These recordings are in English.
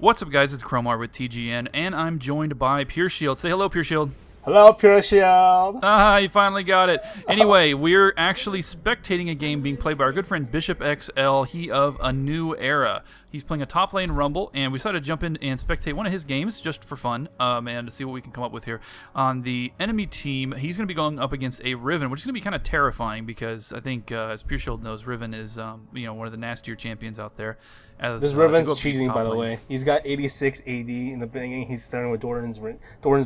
What's up, guys? It's Cromar with TGN, and I'm joined by Pureshield. Say hello, Pureshield. Hello, Pureshield. Ah, you finally got it. Anyway, we're actually spectating a game being played by our good friend BishopXL, he of A New Era. He's playing a top lane Rumble, and we decided to jump in and spectate one of his games just for fun, and to see what we can come up with here. On the enemy team, he's going to be going up against a Riven, which is going to be kind of terrifying because I think, as Pureshield knows, Riven is one of the nastier champions out there. This Riven's cheating, by the way. He's got 86 AD in the beginning. He's starting with Doran's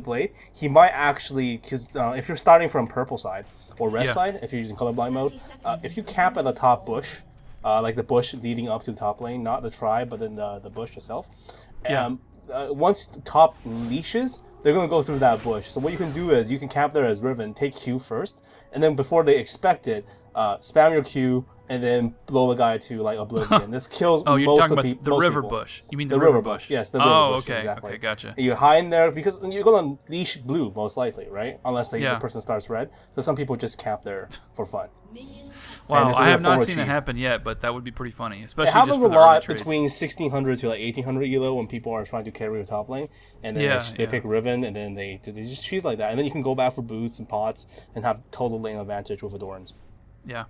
Blade. He might actually, because if you're starting from purple side or red side, if you're using colorblind mode, if you camp at the top bush, like the bush leading up to the top lane, not the tribe, but then the bush itself. Once the top leashes, they're going to go through that bush. So what you can do is you can camp there as Riven, take Q first, and then before they expect it, spam your Q, and then blow the guy to like oblivion. This kills most of the people. The river bush. You mean the river bush? Yes, the river bush. Okay. Exactly. Okay, gotcha. You hide in there because you're gonna leash blue most likely, right? Unless the person starts red. So some people just camp there for fun. Wow, I have not seen it happen yet, but that would be pretty funny, especially it happens just for a the lot trades. Between 1600 to like 1800 elo when people are trying to carry a top lane, and then they pick Riven, and then they just cheese like that, and then you can go back for boots and pots and have total lane advantage with Adorns. Yeah.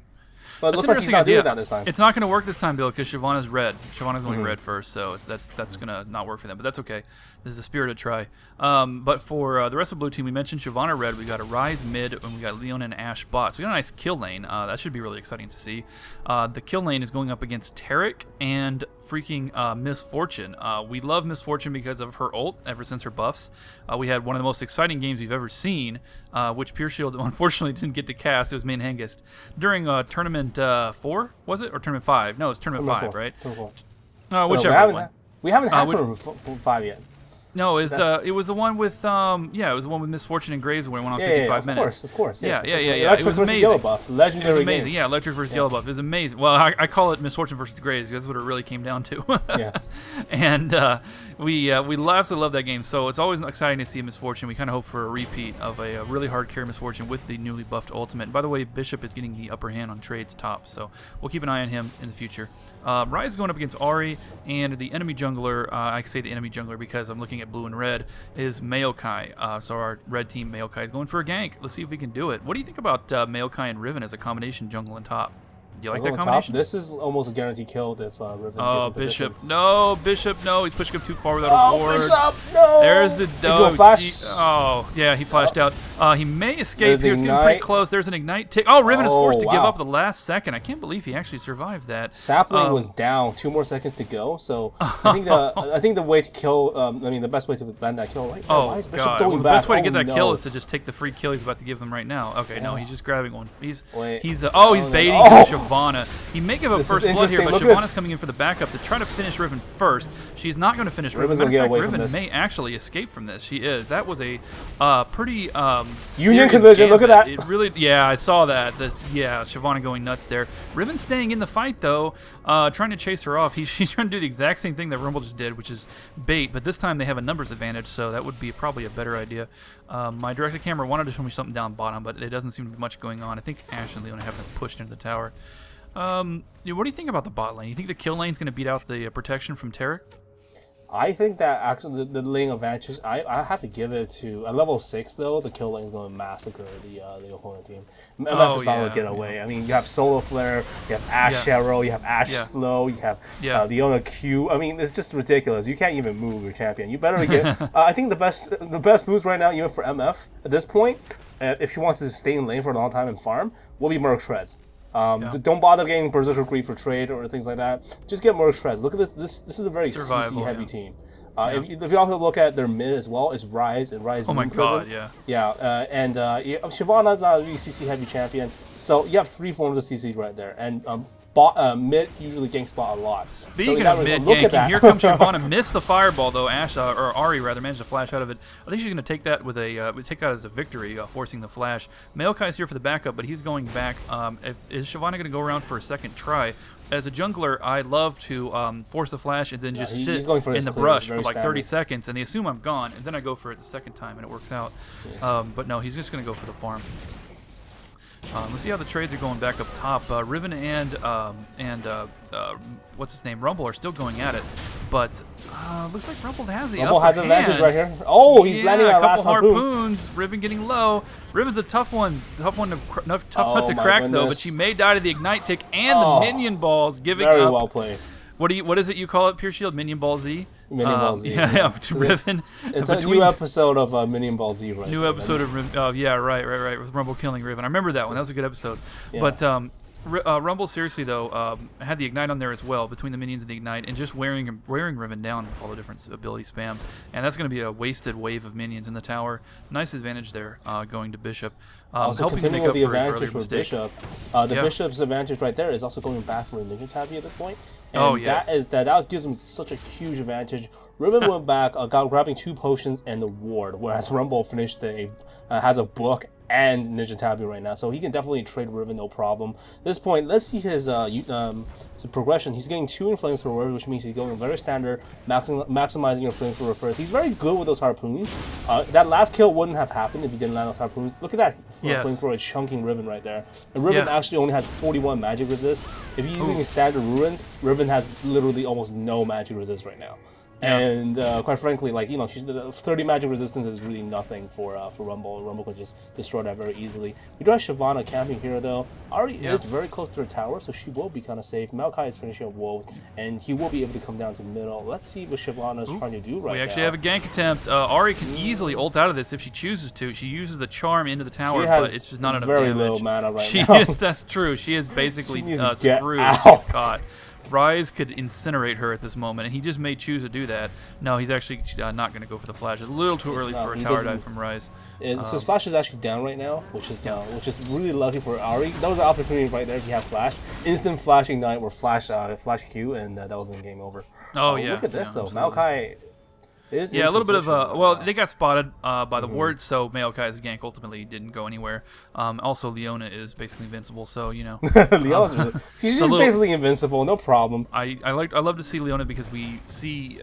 But it looks like he's not doing that this time. It's not going to work this time, Bill, because Shyvana's red. Shyvana's going red first, so that's going to not work for them. But that's okay. This is a spirited try. But for the rest of the blue team, we mentioned Shyvana red. We got a Ryze mid, and we got Leon and Ashe bot. So we got a nice kill lane. That should be really exciting to see. The kill lane is going up against Taric and freaking Miss Fortune. We love Miss Fortune because of her ult ever since her buffs. We had one of the most exciting games we've ever seen, which Pureshield unfortunately didn't get to cast. It was main Hengist during tournament 4, was it? Or tournament 5? No, it's tournament 5, right? Whichever one. We haven't had tournament 5 yet. No, it was the one with it was the one with Miss Fortune and Graves when it went on 55 minutes. Of course. Yeah. Electric It was versus amazing. Yellow buff. Legendary it was amazing. game. Yeah, Electric versus Yellow buff. It was amazing. Well, I call it Miss Fortune versus Graves because that's what it really came down to. And we absolutely love that game. So it's always exciting to see Miss Fortune. We kind of hope for a repeat of a really hard carry Miss Fortune with the newly buffed ultimate. And by the way, Bishop is getting the upper hand on trades top, so we'll keep an eye on him in the future. Ryze is going up against Ahri, and the enemy jungler, I say the enemy jungler because I'm looking at blue and red, is Maokai. So our red team Maokai is going for a gank. Let's see if we can do it. What do you think about Maokai and Riven as a combination jungle and top? Do you like that combination? This is almost a guaranteed kill if Riven gets in Bishop. position. No, Bishop, no. He's pushing up too far without a ward. Bishop, no! There's the flash. he flashed out. He may escape. He was getting pretty close. There's an ignite tick. Oh, Riven is forced to give up the last second. I can't believe he actually survived that. Sapling was down. 2 more seconds to go. So I think the way to kill, the best way to land that kill, right? Oh, God. The best way to get that kill is to just take the free kill he's about to give them right now. Okay, no, he's just grabbing one. He's baiting Shyvana. He may give up first blood here, but Shyvana's coming in for the backup to try to finish Riven first. She's not going to finish Riven. Matter of fact, Riven may actually escape from this. She is. That was a pretty Union collision. Look at that. It really, I saw that. Shyvana going nuts there. Riven staying in the fight though, trying to chase her off. She's trying to do the exact same thing that Rumble just did, which is bait. But this time they have a numbers advantage, so that would be probably a better idea. My directed camera wanted to show me something down bottom, but it doesn't seem to be much going on. I think Ashe and Leon have them pushed into the tower. What do you think about the bot lane? You think the kill lane's going to beat out the protection from Taric? I think that actually the lane advantage, I have to give it to, at level 6 though, the kill lane's going to massacre the opponent team. MF is not going to get away. I mean, you have Solar Flare, you have Ashe Arrow, you have Ashe Slow, you have Leona Q. I mean, it's just ridiculous. You can't even move your champion. You better get, I think the best boost right now, even for MF, at this point, if he wants to stay in lane for a long time and farm, will be Merc Shreds. Don't bother getting Berserker Greed for trade or things like that. Just get Merc Shreds. Look at this. This is a very CC heavy team. If you also look at their mid as well, it's Ryze and Ryze. Oh my God, Shyvana's a really CC heavy champion. So you have 3 forms of CC right there, and mid usually gank spot a lot. Speaking of mid ganking, here comes Shyvana. Missed the fireball though. Ashe or Ahri rather managed to flash out of it. I think she's going to take that with take that as a victory, forcing the flash. Maokai's here for the backup, but he's going back. Is Shyvana going to go around for a second try? As a jungler, I love to force the flash and then just sit in the brush for like 30 seconds, and they assume I'm gone, and then I go for it the second time, and it works out. But no, he's just going to go for the farm. Let's see how the trades are going back up top. Riven and what's his name? Rumble are still going at it, but looks like Rumble has the Rumble upper has hand. advantage right here. Oh, he's landing that last a couple harpoon. harpoons. Riven getting low. Riven's a tough one to nut to my crack though. But goodness. she may die to the ignite tick and the minion balls, giving Very up. well played. What is it you call it? Pureshield Minion Ball Z. Minion Ball Z. Yeah. Riven. It's a new episode of Minion Ball Z, right? New episode of yeah, right, with Rumble killing Riven. I remember that one. That was a good episode. Yeah. But Rumble seriously though had the ignite on there as well between the minions and the ignite, and just wearing Riven down with all the different ability spam, and that's going to be a wasted wave of minions in the tower. Nice advantage there going to Bishop. Also helping continuing make with up the for his advantage earlier for mistake. Bishop. Bishop's advantage right there is also going back for a Ninja Tabby at this point. And Oh, yes. that gives him such a huge advantage. Riven went back, grabbing 2 potions and the ward, whereas Rumble finished has a book and Ninja Tabby right now, so he can definitely trade Riven no problem. At this point, let's see his progression. He's getting 2 in Flamethrower, which means he's going very standard, maximizing your Flamethrower first. He's very good with those harpoons. That last kill wouldn't have happened if he didn't land those harpoons. Look at that Flamethrower chunking Riven right there. And Riven actually only has 41 magic resist. If he's using standard ruins, Riven has literally almost no magic resist right now. Yeah. And quite frankly, like, you know, she's 30 magic resistance is really nothing for Rumble. Rumble could just destroy that very easily. We do have Shyvana camping here though. Ari is very close to her tower, so she will be kind of safe. Maokai is finishing up Wolf, and he will be able to come down to middle. Let's see what Shyvana is trying to do right now. We actually have a gank attempt. Ari can easily ult out of this if she chooses to. She uses the charm into the tower, but it's just not enough damage. Very low mana right now. That's true. She is basically Get screwed. out. She's caught. Ryze could incinerate her at this moment, and he just may choose to do that. No, he's actually not going to go for the flash. It's a little too early for a tower dive from Ryze. So his flash is actually down right now, which is really lucky for Ari. That was an opportunity right there if you have flash. Instant flash ignite or flash Q, and that would have been game over. Oh, yeah. Look at this though. Absolutely. Maokai is a little bit of they got spotted by the ward, so Maokai's gank ultimately didn't go anywhere. Also, Leona is basically invincible, so you know. Leona's she's just basically invincible, no problem. I love to see Leona because we see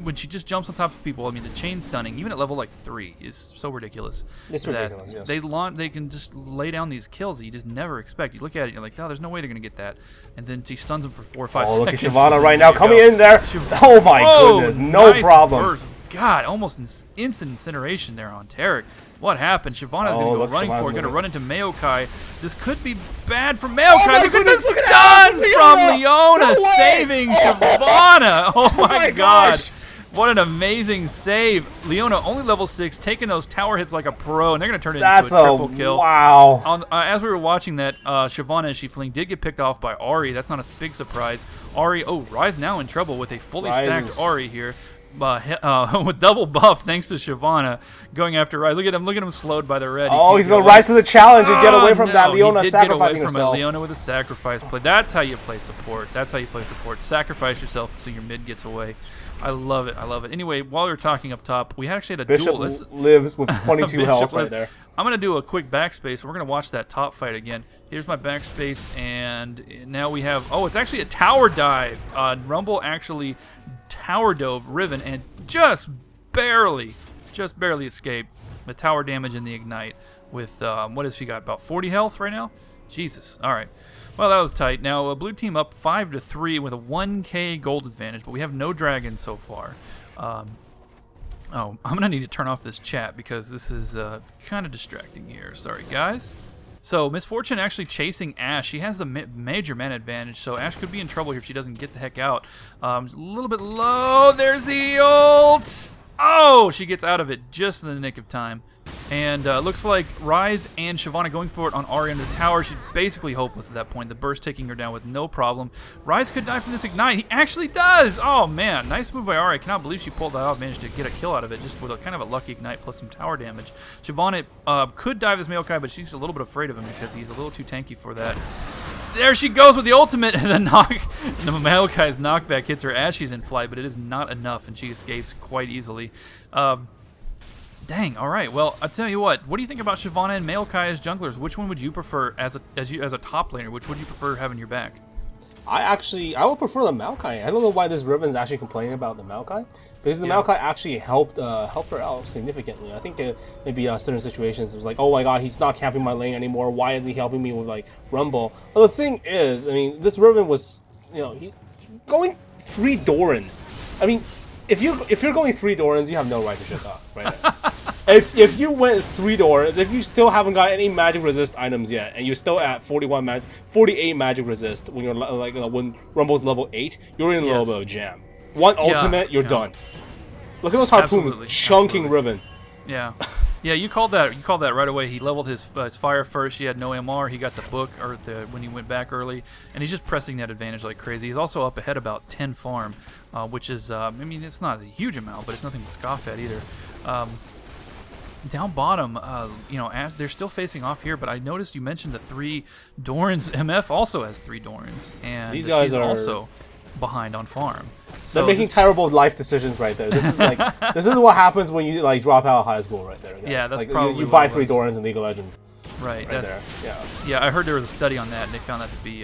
when she just jumps on top of people. I mean, the chain stunning, even at level like 3, is so ridiculous. It's ridiculous. Yes. They can just lay down these kills that you just never expect. You look at it, and you're like, oh, there's no way they're gonna get that, and then she stuns them for 4 or 5 seconds. Oh, look at Shyvana right now coming in there. Oh my goodness, no nice problem. Burst. God, almost instant incineration there on Tarek. What happened? Shyvana's going to go running for it, going to run into Maokai. This could be bad for Maokai. Look at the stun from Leona saving Shyvana. Oh my God. What an amazing save. Leona, only level 6, taking those tower hits like a pro, and they're going to turn it into a triple kill. Wow. As we were watching that, Shyvana, as she fling, did get picked off by Ari. That's not a big surprise. Ari, Ryze now in trouble with a fully stacked Ari here. With double buff thanks to Shyvana going after Ryze. Look at him slowed by the red. He's going to rise to the challenge and get away from that. Leona sacrificing herself. Leona with a sacrifice play. That's how you play support. Sacrifice yourself so your mid gets away. I love it. Anyway, while we were talking up top, we actually had a duel. Bishop lives with 22 health right there. I'm going to do a quick backspace. We're going to watch that top fight again. Here's my backspace, and now we have... Oh, it's actually a tower dive. Rumble actually tower dove Riven and just barely escaped the tower damage and the ignite with, what has she got, about 40 health right now? Jesus. All right. Well, that was tight. Now, blue team up 5-3 with a 1k gold advantage, but we have no dragons so far. I'm going to need to turn off this chat because this is kind of distracting here. Sorry, guys. So, Miss Fortune actually chasing Ashe. She has the major mana advantage, so Ashe could be in trouble here if she doesn't get the heck out. A little bit low. There's the ult. Oh, she gets out of it just in the nick of time. And looks like Ryze and Shyvana going for it on Ari under the tower. She's basically hopeless at that point. The burst taking her down with no problem. Ryze could die from this ignite. He actually does! Oh, man. Nice move by Ari. I cannot believe she pulled that off, managed to get a kill out of it just with a kind of a lucky ignite plus some tower damage. Shyvana could dive this Maokai, but she's a little bit afraid of him because he's a little too tanky for that. There she goes with the ultimate, and the Maokai's knockback hits her as she's in flight, but it is not enough, and she escapes quite easily. Dang. All right. Well, I'll tell you what. What do you think about Shyvana and Maokai as junglers? Which one would you prefer as a top laner? Which would you prefer having your back? I would prefer the Maokai. I don't know why this Riven's actually complaining about the Maokai, because the Maokai actually helped her out significantly. I think maybe certain situations it was like, oh my god, he's not camping my lane anymore. Why is he helping me with like Rumble? Well, the thing is, I mean, this Riven was, he's going 3 Dorans. I mean, if you're going 3 Dorans, you have no right to shut up, right? If you went 3 Dorans, if you still haven't got any magic resist items yet, and you're still at 48 magic resist when you're like when Rumble's level 8, you're in a little bit of jam. One ultimate, you're done. Look at those harpoons chunking Riven. Yeah. Yeah, you called that right away. He leveled his fire first. He had no MR. He got the book when he went back early, and he's just pressing that advantage like crazy. He's also up ahead about 10 farm, which is I mean, it's not a huge amount, but it's nothing to scoff at either. Down bottom, they're still facing off here, but I noticed you mentioned the 3 Dorans. MF also has 3 Dorans, and these guys she's are also behind on farm. So they're making terrible life decisions right there. This is like this is what happens when you like drop out of high school right there, guys. Yeah, that's like, probably you buy 3 Dorans in League of Legends. Right there. Yeah, I heard there was a study on that, and they found that to be,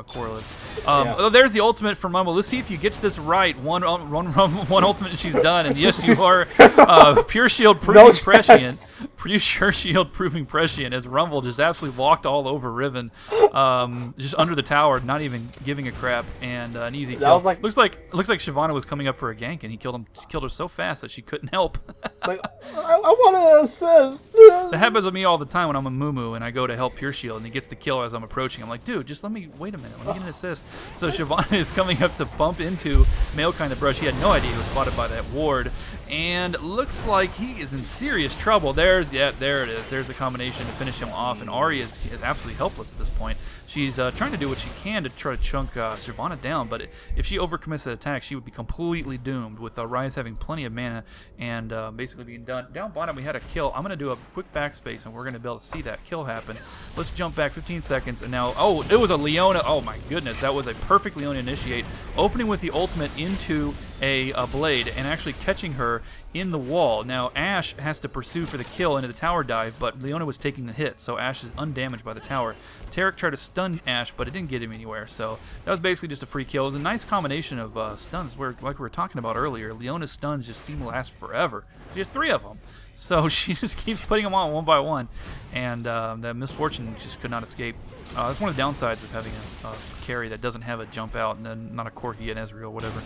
correlative. There's the ultimate from Rumble. Let's see if you get this right. One ultimate, and she's done. And yes, you are Pureshield proving prescient. Pureshield proving prescient as Rumble just absolutely walked all over Riven, just under the tower, not even giving a crap, and an easy kill. That was like, looks like Shyvana was coming up for a gank, and he killed her so fast that she couldn't help. It's like I want to assist. That happens with me all the time when I'm a Mumu and I go to help Pureshield and he gets the kill as I'm approaching. I'm like, dude, just wait a minute, let me get an assist. So Shyvana is coming up to bump into Maokai in the brush. He had no idea he was spotted by that ward, and looks like he is in serious trouble. There it is. There's the combination to finish him off, and Ahri is absolutely helpless at this point. She's trying to do what she can to try to chunk Shyvana down, but if she overcommits that attack, she would be completely doomed, with Ryze having plenty of mana and basically being done. Down bottom, we had a kill. I'm going to do a quick backspace, and we're going to be able to see that kill happen. Let's jump back 15 seconds, and now, oh, it was a Leona. Oh my goodness, that was a perfect Leona initiate, opening with the ultimate into a blade and actually catching her in the wall. Now Ashe has to pursue for the kill into the tower dive, but Leona was taking the hit, so Ashe is undamaged by the tower. Taric tried to stun Ashe, but it didn't get him anywhere, so that was basically just a free kill. It was a nice combination of stuns, like we were talking about earlier. Leona's stuns just seem to last forever. She has 3 of them, so she just keeps putting them on one by one, and that misfortune just could not escape. That's one of the downsides of having a carry that doesn't have a jump out, and then not a Corki and Ezreal, whatever.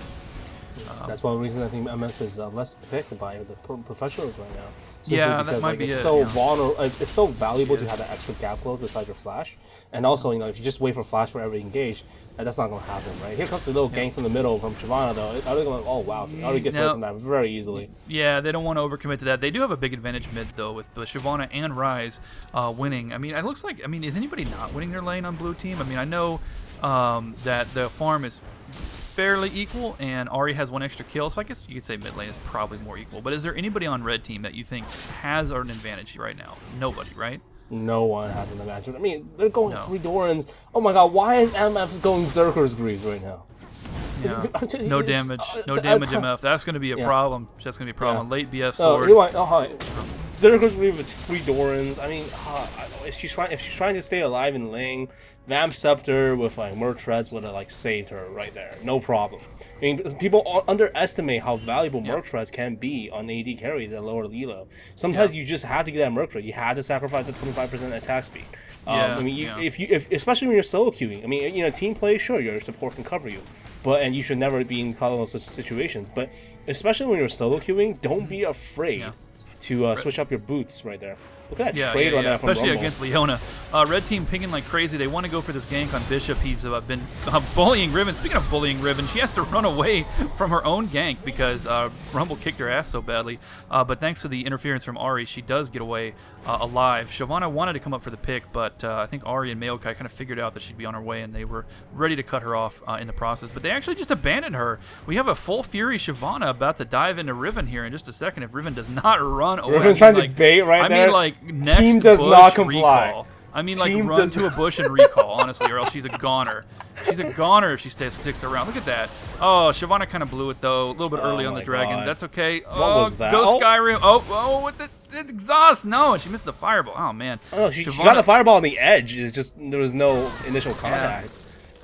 That's one reason I think MF is less picked by the professionals right now. Yeah, because, that might be it's it. So vulnerable. It's so valuable to have that extra gap close beside your flash, and also if you just wait for flash for every engage, that's not going to happen, right? Here comes the little gank from the middle from Shyvana though. Are they going? Oh wow, Ahri gets away from that very easily. Yeah, they don't want to overcommit to that. They do have a big advantage mid though, with Shyvana and Ryze winning. I mean, it looks like. I mean, is anybody not winning their lane on blue team? I mean, I know that the farm is fairly equal, and Ahri has 1 extra kill, so I guess you could say mid lane is probably more equal. But is there anybody on red team that you think has an advantage right now? Nobody, right? No one has an advantage. I mean, they're going 3 Dorans. Oh my god, why is MF going Zerker's Greaves right now? Yeah. No damage. No damage MF. That's going to be a problem. That's going to be a problem. Late BF sword. Zerker's Greaves with 3 Dorans. I mean, if she's trying to stay alive in lane, Vamp Scepter with like Merc would have saved her right there. No problem. I mean, people underestimate how valuable Merc can be on AD carries at lower elo. Sometimes you just have to get that Merc. You have to sacrifice the 25% attack speed. I mean, if especially when you're solo queuing. I mean, team play, sure, your support can cover you, and you should never be in caught in those situations. But especially when you're solo queuing, don't be afraid to switch up your boots right there. Look at that trade right there from especially Rumble. against Leona. Red team pinging like crazy. They want to go for this gank on Bishop. He's been bullying Riven. Speaking of bullying Riven, she has to run away from her own gank because Rumble kicked her ass so badly. But thanks to the interference from Ahri, she does get away alive. Shyvana wanted to come up for the pick, but I think Ahri and Maokai kind of figured out that she'd be on her way, and they were ready to cut her off in the process. But they actually just abandoned her. We have a full Fury Shyvana about to dive into Riven here in just a second if Riven does not run away. Riven's trying to bait right there. I mean, like, next team does bush not comply. Recall. I mean, like, run to a bush and recall, honestly, or else she's a goner. She's a goner if she sticks around. Look at that. Oh, Shyvana kind of blew it, though, a little bit early on the dragon. That's okay. What was that? Go Skyrim. Oh, with the exhaust. No, and she missed the fireball. Oh, man. Oh, she got the fireball on the edge. It's just there was no initial contact.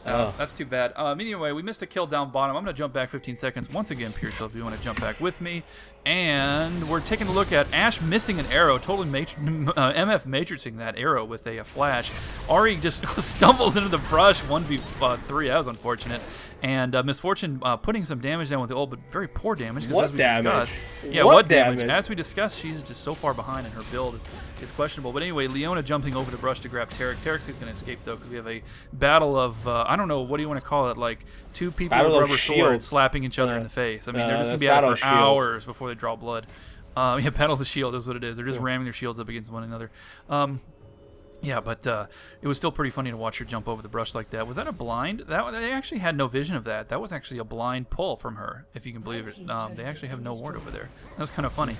That's too bad. Anyway, we missed a kill down bottom. I'm going to jump back 15 seconds. Once again, Pureshield, if you want to jump back with me. And we're taking a look at Ash missing an arrow, totally MF matrixing that arrow with a flash. Ari just stumbles into the brush, 1v3. That was unfortunate. And Misfortune putting some damage down with the ult, but very poor damage. What damage? Yeah, what damage? As we discussed, she's just so far behind, and her build is questionable. But anyway, Leona jumping over the brush to grab Tarek. Tarek's going to escape, though, because we have a battle of, I don't know, what do you want to call it? Like, two people with rubber swords slapping each other in the face. I mean, they're just going to be at it for hours before they draw blood. Yeah, Battle of the Shield is what it is. They're just ramming their shields up against one another. Yeah, but it was still pretty funny to watch her jump over the brush like that. Was that a blind? They actually had no vision of that. That was actually a blind pull from her, if you can believe it. They actually have no ward over there. That was kind of funny.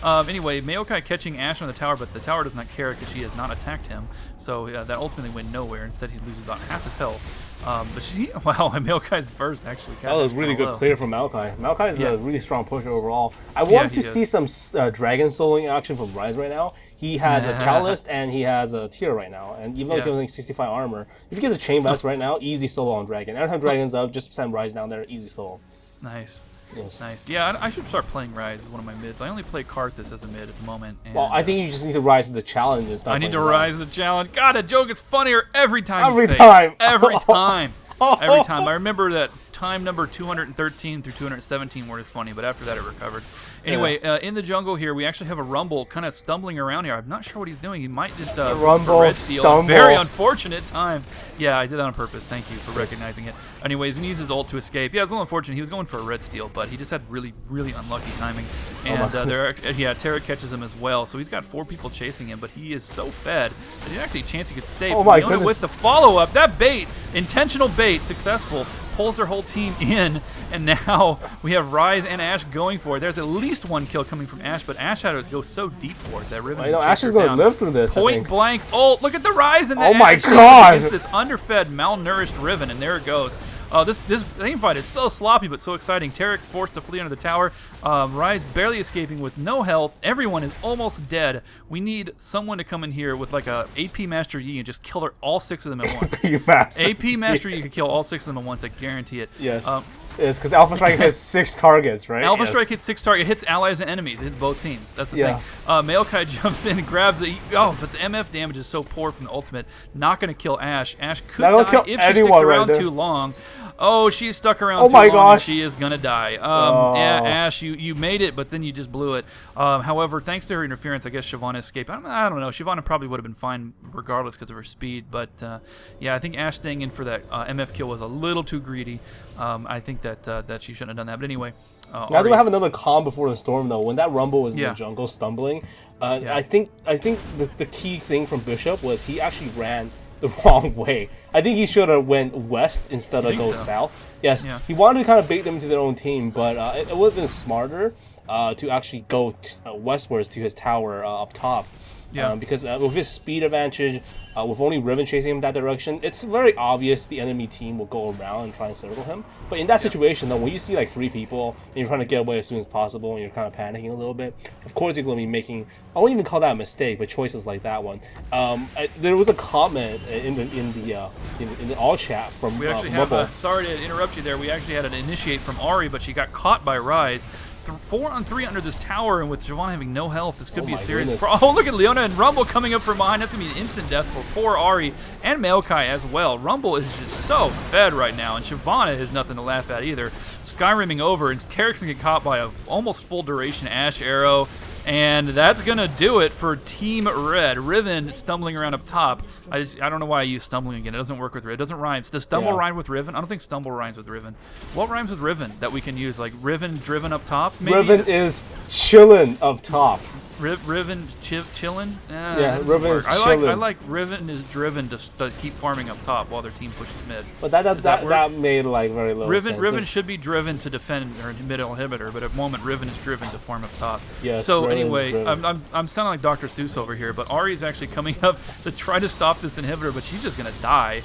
Anyway, Maokai catching Ash on the tower, but the tower does not care because she has not attacked him. So that ultimately went nowhere. Instead, he loses about half his health. But wow, Maokai's burst actually that was really good clear from Maokai. Maokai is a really strong pusher overall. I want to see some dragon soloing action from Rise right now. He has a Catalyst and he has a Tear right now. And even though he has like 65 armor, if he gets a Chain Vest right now, easy solo on Dragon. Every time Dragon's up, just send Rise down there, easy solo. Nice. Yes. Nice. Yeah, I should start playing Rise as one of my mids. I only play Karthus as a mid at the moment. And, well, I think you just need to rise to the challenge and start I need to rise to the challenge. God, that joke is funnier every time Every you say time. it. Every time. Every time. I remember that time number 213 through 217 where it's funny, but after that it recovered. Anyway, in the jungle here, we actually have a Rumble kind of stumbling around here. I'm not sure what he's doing. He might just Rumble red steal. stumble. Very unfortunate time. Yeah, I did that on purpose. Thank you for recognizing it. Anyways, he uses his ult to escape. Yeah, it's a little unfortunate. He was going for a red steal, but he just had really, really unlucky timing. And Tarek catches him as well. So he's got 4 people chasing him, but he is so fed that there's actually a chance he could stay. Oh my goodness. With the follow-up, that bait, intentional bait, successful, pulls their whole team in, and now we have Rise and Ash going for it. There's at least 1 kill coming from Ash, but Ash had to go so deep for it that Riven. I know Ash is going to live through this. Point blank ult. Look at the Rise and the oh my Ash god! Against this underfed, malnourished Riven, and there it goes. This team fight is so sloppy but so exciting. Tarek forced to flee under the tower. Rise barely escaping with no health. Everyone is almost dead. We need someone to come in here with like a AP Master Yi and just kill all 6 of them at once. AP Master Yi could kill all 6 of them at once. I guarantee it. Yes. It's because Alpha Strike hits 6 targets, right? Alpha Strike hits 6 targets. It hits allies and enemies. It hits both teams. That's the thing. Maokai jumps in and grabs it. Oh, but the MF damage is so poor from the ultimate. Not going to kill Ash. Ash could die if she sticks around too long. Oh, she's stuck around too long, and she is going to die. Yeah, Ash, you made it, but then you just blew it. However, thanks to her interference, I guess Shyvana escaped. I don't know. Shyvana probably would have been fine regardless because of her speed. But, yeah, I think Ash staying in for that MF kill was a little too greedy. I think that she shouldn't have done that. But anyway. Now do I have another calm before the storm, though? When that Rumble was in the jungle stumbling, I think the key thing from Bishop was he actually ran the wrong way. I think he should have went west instead of go south. Yes, he wanted to kind of bait them into their own team, but it would have been smarter to actually go westwards to his tower up top. Because with his speed advantage, with only Riven chasing him that direction, it's very obvious the enemy team will go around and try and circle him. But in that situation, though, when you see like 3 people and you're trying to get away as soon as possible and you're kind of panicking a little bit, of course you're going to be making, I won't even call that a mistake, but choices like that one. There was a comment in the all chat from we actually have sorry to interrupt you there. We actually had an initiate from Ari, but she got caught by Rise. 4-on-3 under this tower, and with Shyvana having no health, this could be a serious problem. Oh, look at Leona and Rumble coming up from behind. That's going to be an instant death for poor Ari and Maokai as well. Rumble is just so fed right now, and Shyvana is nothing to laugh at either. Skyrimming over, and Tarek's going to get caught by a almost full duration Ash arrow. And that's going to do it for Team Red. Riven stumbling around up top. I don't know why I use stumbling again. It doesn't work with Riven. It doesn't rhyme. Does stumble rhyme with Riven? I don't think stumble rhymes with Riven. What rhymes with Riven that we can use? Like Riven driven up top, maybe? Riven is chillin' up top. Riven chillin'? Riven is chillin'. I like Riven is driven to keep farming up top while their team pushes mid. But that made like very little sense. Riven should be driven to defend her middle inhibitor, but at the moment Riven is driven to farm up top. Yes, so anyway, I'm sounding like Dr. Seuss over here, but Ari's actually coming up to try to stop this inhibitor, but she's just gonna die.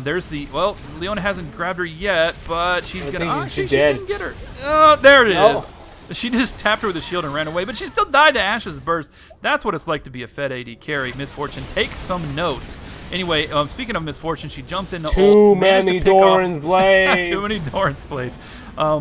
There's Leona hasn't grabbed her yet, but she's gonna. She didn't get her. Oh, there it is. She just tapped her with a shield and ran away, but she still died to Ash's burst. That's what it's like to be a Fed AD carry. Miss Fortune, take some notes. Anyway, speaking of Miss Fortune, she jumped into Too many Doran's blades. Too many Doran's blades.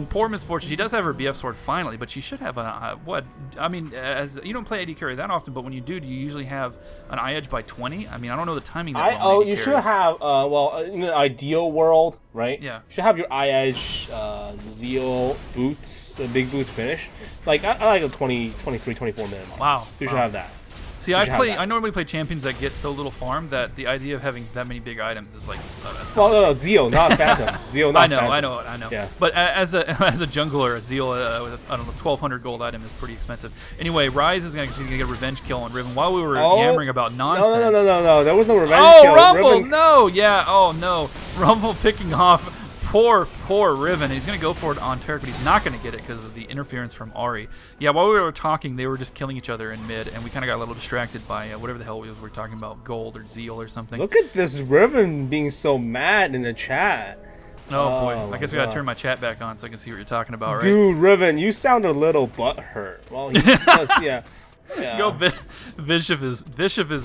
Poor Miss Fortune. She does have her BF sword finally, but she should have a what? I mean, as you don't play AD carry that often, but when you do you usually have an eye edge by 20? I mean, I don't know the timing. You should have. Well, in the ideal world, right? Yeah. You should have your eye edge, Zeal boots, the big boots finish. Like I like a 20, 23, 24 minute mark. Wow. You should have that. See, I normally play champions that get so little farm that the idea of having that many big items is like. Well, no, Zeal, not Phantom. Zeal, not Phantom. I know. Yeah. But as a jungler, a Zeal with I don't know 1,200 gold item is pretty expensive. Anyway, Ryze is going to get a revenge kill on Riven while we were yammering about nonsense. No. There was no revenge kill. Oh, Rumble! Riven... No, yeah. Oh no, Rumble picking off. Poor Riven. He's going to go for it on Turret, but he's not going to get it because of the interference from Ahri. Yeah, while we were talking, they were just killing each other in mid, and we kind of got a little distracted by whatever the hell we were talking about, gold or Zeal or something. Look at this Riven being so mad in the chat. Oh boy, I guess I got to turn my chat back on so I can see what you're talking about, right? Dude, Riven, you sound a little butthurt. Well, he does, yeah. Go, Bishop is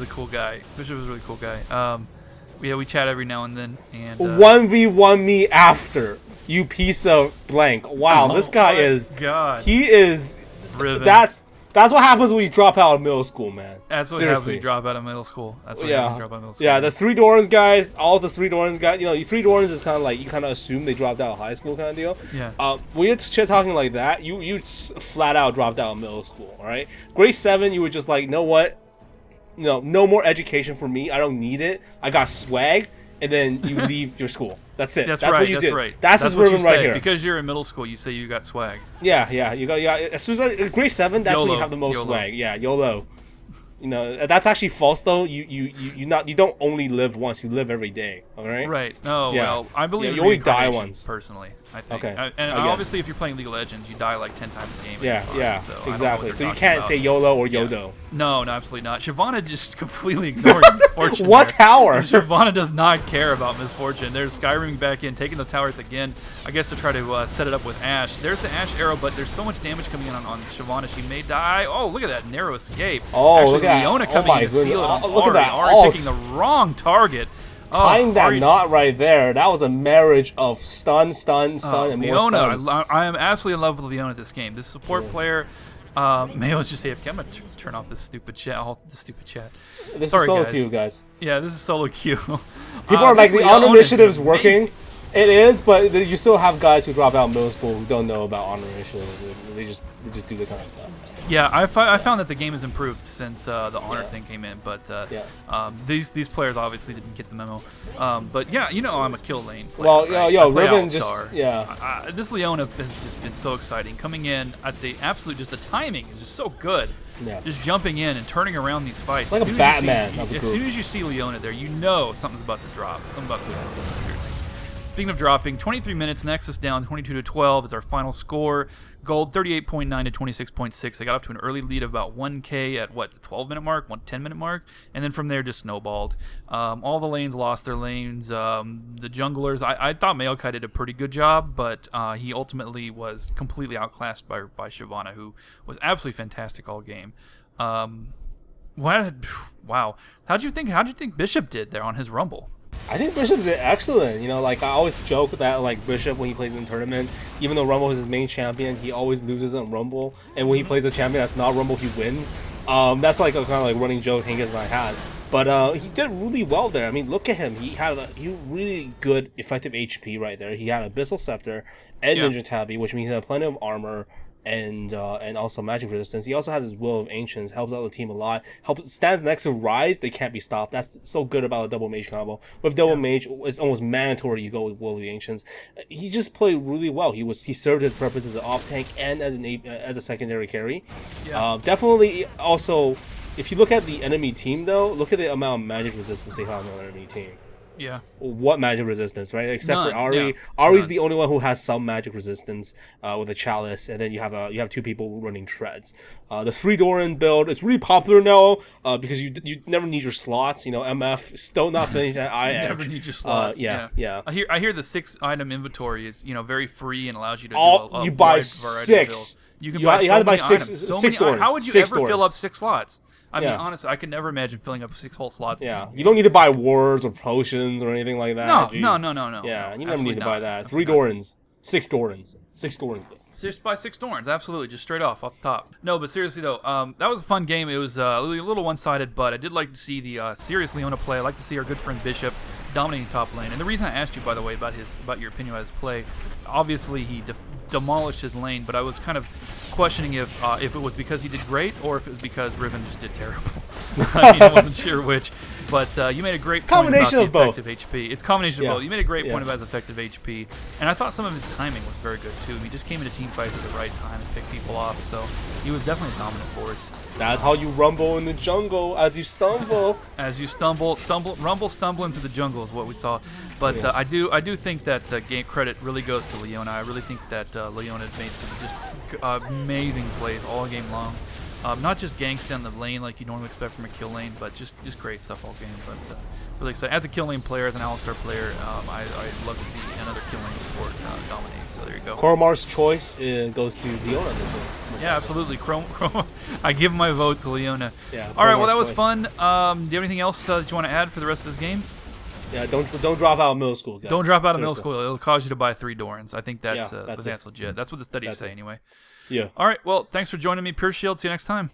a cool guy. Bishop is a really cool guy. Yeah, we chat every now and then. And 1v1 me after, you piece of blank. Wow, this guy is. God. He is. Riven. That's what happens when you drop out of middle school, man. That's what happens when you drop out of middle school. That's what happens when you drop out of middle school. Yeah, the 3 Dorans guys, all the 3 Dorans guys, you know, these 3 Dorans is kind of like, you kind of assume they dropped out of high school kind of deal. Yeah. When you're talking like that, you flat out dropped out of middle school, all right? Grade 7, you were just like, you know what? No more education for me. I don't need it. I got swag. And then you leave your school. That's it. That's right. What you did. Right. That's his Riven right here. Because you're in middle school, you say you got swag. Yeah. You got as soon as grade 7, that's when you have the most swag. Yeah, YOLO. You know, that's actually false though. You don't only live once. You live every day. All right. Right. No. Yeah. Well, I believe you only die once. Personally, I think. Okay. And obviously, if you're playing League of Legends, you die like 10 times a game. Yeah. So exactly. So you can't say YOLO or YODO. Yeah. No, absolutely not. Shyvana just completely ignored Miss Fortune. What tower? Shyvana does not care about Miss Fortune. There's Skyriming back in, taking the towers again. I guess to try to set it up with Ashe. There's the Ashe arrow, but there's so much damage coming in on Shyvana. She may die. Oh, look at that narrow escape. Oh, actually, look at Leona coming in to seal it on look at that. Ahri picking the wrong target. Tying that knot right there, that was a marriage of stun, and Leona, more stuns. I am absolutely in love with Leona this game. This support player, maybe let's just say AFK. I'm going to turn off this stupid chat. This is solo queue, guys. Yeah, this is solo queue. People are like, the honor initiative's working. It is, but you still have guys who drop out of middle school who don't know about honor initiative. They just do the kind of stuff. Yeah, I found that the game has improved since the honor thing came in, but these players obviously didn't get the memo. But yeah, you know I'm a kill lane player. Well, right? Riven this Leona has just been so exciting. Coming in at the absolute, just the timing is just so good. Yeah. Just jumping in and turning around these fights. Like a Batman. As soon as you see Leona there, you know something's about to drop. Something's about to happen. Seriously. Speaking of dropping, 23 minutes, Nexus down 22-12 is our final score. Gold 38.9 to 26.6. They got off to an early lead of about 1K at the 12-minute mark, 10-minute mark, and then from there just snowballed. All the lanes lost their lanes. The junglers, I thought Maokai did a pretty good job, but he ultimately was completely outclassed by Shyvana, who was absolutely fantastic all game. Wow, how'd you think Bishop did there on his Rumble? I think Bishop did excellent. You know, like I always joke that like Bishop when he plays in tournament, even though Rumble is his main champion, he always loses on Rumble. And when he plays a champion that's not Rumble, he wins. That's like a kind of like running joke Hengus and I has. But he did really well there. I mean, look at him. He had really good effective HP right there. He had Abyssal Scepter and Ninja Tabi, which means he had plenty of armor. And also magic resistance. He also has his Will of Ancients, helps out the team a lot. Stands next to Ryze, they can't be stopped. That's so good about a double mage combo. With double mage, it's almost mandatory you go with Will of the Ancients. He just played really well. He served his purpose as an off tank and as a secondary carry. Yeah. Definitely. Also, if you look at the enemy team though, look at the amount of magic resistance they have on the enemy team. Yeah. What magic resistance, right? Except None. for Ahri. Yeah. Ahri's the only one who has some magic resistance with a chalice, and then you have 2 people running treads. The 3 Doran build, it's really popular now because you never need your slots. You know, MF still not finished at I edge. Never need your slots. Yeah. I hear the 6 item inventory is very free and allows you to you buy 6. You can buy so had to buy many six, items. So six many, doors. how would you Six ever fill doors. up 6 slots? I mean, Yeah. honestly, I could never imagine filling up 6 whole slots. Yeah, you don't need to buy wards or potions or anything like that. No, Jeez. no. Yeah, no, you never need to buy that. Absolutely 3 Dorans. 6 Dorans. 6 Dorans. Just buy 6 Dorns, absolutely, just straight off the top. No, but seriously though, that was a fun game. It was a little one-sided, but I did like to see the serious Leona play. I like to see our good friend Bishop dominating top lane. And the reason I asked you, by the way, about your opinion about his play, obviously he demolished his lane, but I was kind of questioning if it was because he did great or if it was because Riven just did terrible. I mean, I wasn't sure which. But you made a great point about the effective HP. It's a combination of both. You made a great point about his effective HP, and I thought some of his timing was very good too. He just came into team fights at the right time and picked people off, so he was definitely a dominant force. That's how you rumble in the jungle as you stumble. As you rumble, stumble into the jungle is what we saw. But Yes. I do think that the game credit really goes to Leona. I really think that Leona made some just amazing plays all game long. Not just ganks down the lane like you normally expect from a kill lane, but just great stuff all game. But really excited. As a kill lane player, as an Alistar player, I'd love to see another kill lane support dominate. So there you go. Cromar's choice goes to Leona this game. Yeah, absolutely. I give my vote to Leona. Yeah. All right, well, that Cromar's was choice. fun. Do you have anything else that you want to add for the rest of this game? Yeah, don't drop out of middle school, guys. Don't drop out of middle Seriously. school. It'll cause you to buy 3 Dorans. I think that's Yeah, that's legit. That's what the studies say, anyway. Yeah. All right, well, thanks for joining me, Pureshield. See you next time.